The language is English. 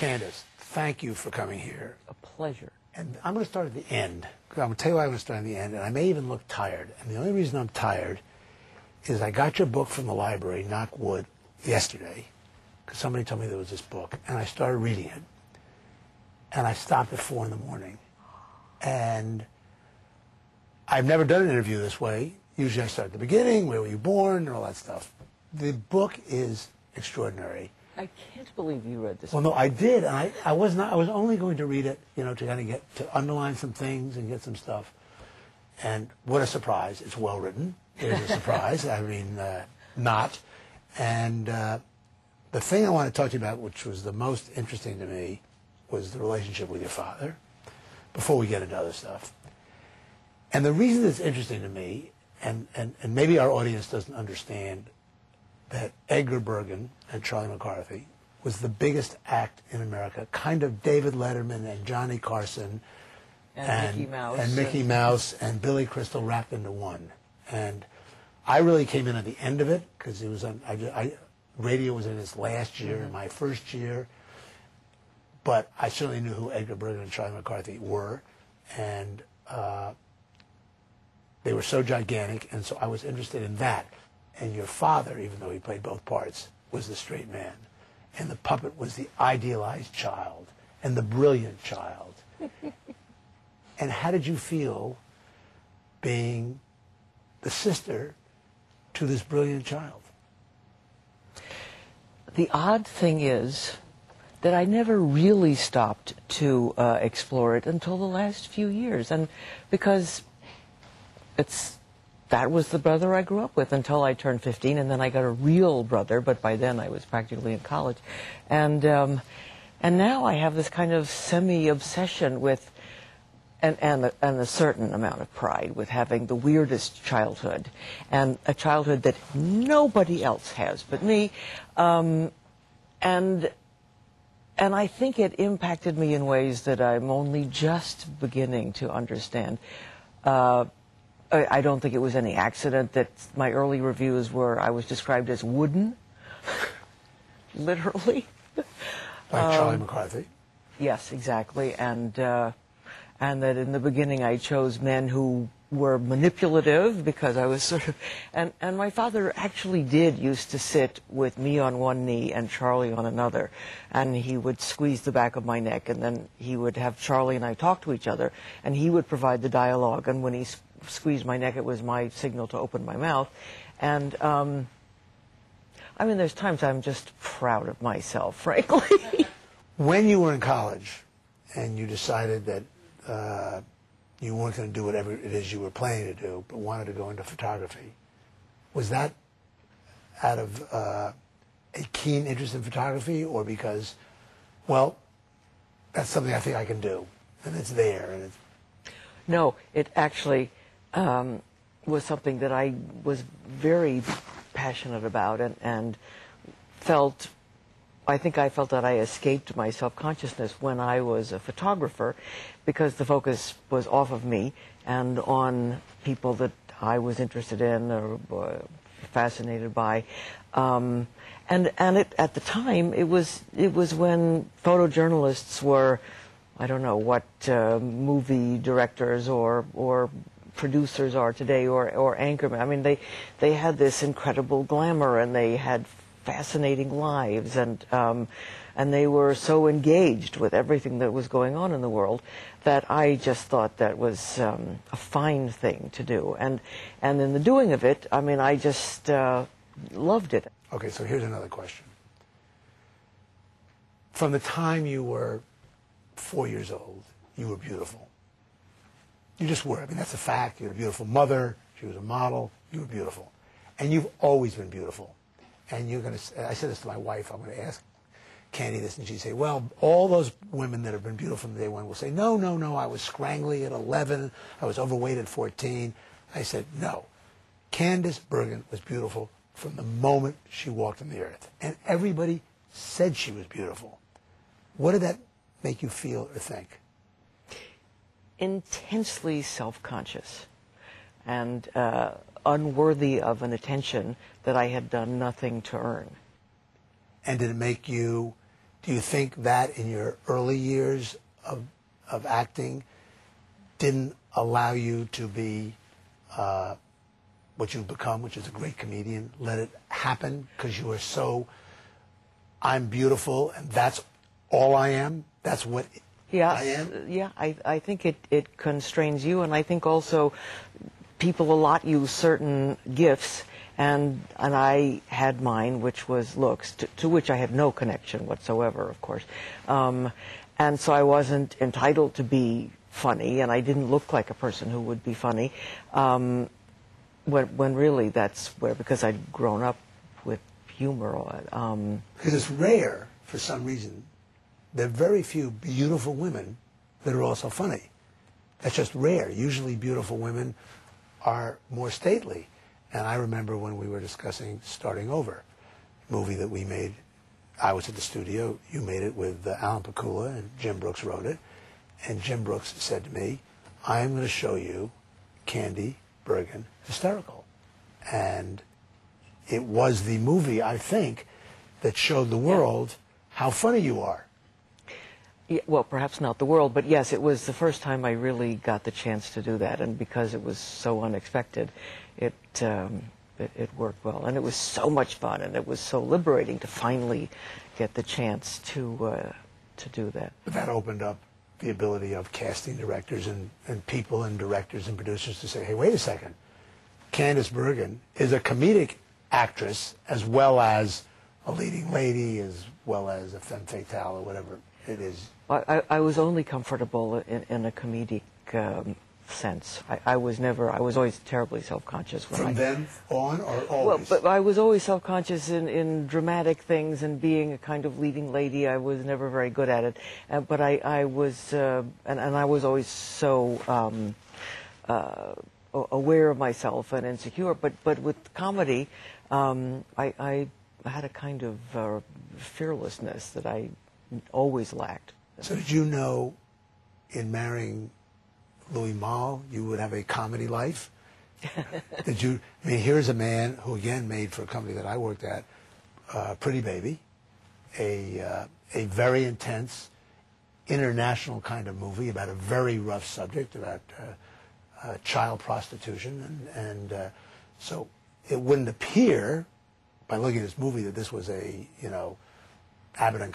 Candice, thank you for coming here. A pleasure. And I'm going to start at the end. I'm going to tell you why I'm going to start at the end, and I may even look tired. And the only reason I'm tired is I got your book from the library, knock wood, yesterday, because somebody told me there was this book, and I started reading it. And I stopped at 4 in the morning. And I've never done an interview this way. Usually I start at the beginning, where were you born, and all that stuff. The book is extraordinary. I can't believe you read this. Well, no, I did. And I was only going to read it, you know, to kind of to underline some things and get some stuff. And what a surprise. It's well written. It is a surprise. I mean, not. And the thing I want to talk to you about, which was the most interesting to me, was the relationship with your father, before we get into other stuff. And the reason it's interesting to me, and maybe our audience doesn't understand, that Edgar Bergen and Charlie McCarthy was the biggest act in America, kind of David Letterman and Johnny Carson and Mickey Mouse and Mickey Mouse and Billy Crystal wrapped into one. And I really came in at the end of it, because it was radio was in its last year, my first year, but I certainly knew who Edgar Bergen and Charlie McCarthy were, and they were so gigantic, and so I was interested in that. And your father, even though he played both parts, was the straight man. And the puppet was the idealized child and the brilliant child. And how did you feel being the sister to this brilliant child? The odd thing is that I never really stopped to explore it until the last few years. And because that was the brother I grew up with until I turned 15, and then I got a real brother, but by then I was practically in college. And now I have this kind of semi-obsession with, and a certain amount of pride with having the weirdest childhood, and a childhood that nobody else has but me. And I think it impacted me in ways that I'm only just beginning to understand. I don't think it was any accident that my early reviews were, I was described as wooden, literally. By Charlie McCarthy? Yes, exactly. And that in the beginning I chose men who were manipulative, because I was sort of, and my father actually used to sit with me on one knee and Charlie on another, and he would squeeze the back of my neck, and then he would have Charlie and I talk to each other, and he would provide the dialogue, and when he squeezed my neck, it was my signal to open my mouth. And I mean, there's times I'm just proud of myself, frankly. When you were in college and you decided that you weren't going to do whatever it is you were planning to do, but wanted to go into photography, was that out of a keen interest in photography, or because, well, that's something I think I can do, and it's there, and it's... No, it actually was something that I was very passionate about, and I think I felt that I escaped my self-consciousness when I was a photographer, because the focus was off of me and on people that I was interested in or fascinated by. And at the time, it was when photojournalists were, I don't know what movie directors or producers are today, or anchormen. I mean, they had this incredible glamour, and they had fascinating lives, and they were so engaged with everything that was going on in the world that I just thought that was a fine thing to do. And in the doing of it, I mean, I just loved it. Okay, so here's another question. From the time you were 4 years old, you were beautiful. You just were. I mean, that's a fact. You had a beautiful mother. She was a model. You were beautiful. And you've always been beautiful. And you're going to, I said this to my wife, I'm going to ask Candy this, and she'd say, well, all those women that have been beautiful from day one will say, no, no, no, I was scrangly at 11, I was overweight at 14. I said, no. Candice Bergen was beautiful from the moment she walked on the earth. And everybody said she was beautiful. What did that make you feel or think? Intensely self-conscious and unworthy of an attention that I had done nothing to earn. And did it make you Do you think that in your early years of acting didn't allow you to be what you've become, which is a great comedian? Let it happen because you were so, I'm beautiful and that's all I am? That's what I am? Yeah, I think it constrains you, and I think also people allot you certain gifts, and I had mine, which was looks, to which I had no connection whatsoever, of course. And so I wasn't entitled to be funny, and I didn't look like a person who would be funny, when really that's where, because I'd grown up with humor. Because it's rare, for some reason, there are very few beautiful women that are also funny. That's just rare. Usually beautiful women are more stately. And I remember when we were discussing Starting Over, a movie that we made. I was at the studio. You made it with Alan Pakula, and Jim Brooks wrote it. And Jim Brooks said to me, I am going to show you Candy Bergen hysterical. And it was the movie, I think, that showed the world how funny you are. Yeah, well, perhaps not the world, but yes, it was the first time I really got the chance to do that, and because it was so unexpected, it worked well, and it was so much fun, and it was so liberating to finally get the chance to do that. But that opened up the ability of casting directors and people and directors and producers to say, hey, wait a second, Candice Bergen is a comedic actress as well as a leading lady, as well as a femme fatale or whatever it is. I was only comfortable in a comedic sense. I was always terribly self-conscious. From then on, or always? Well, but I was always self-conscious in dramatic things, and being a kind of leading lady, I was never very good at it. But I was, and I was always so aware of myself and insecure. But with comedy, I had a kind of fearlessness that I always lacked. So did you know, in marrying Louis Malle, you would have a comedy life? Did you? I mean, here's a man who again made for a company that I worked at, Pretty Baby, a very intense, international kind of movie about a very rough subject about child prostitution, and so it wouldn't appear, by looking at this movie, that this was a Abbott and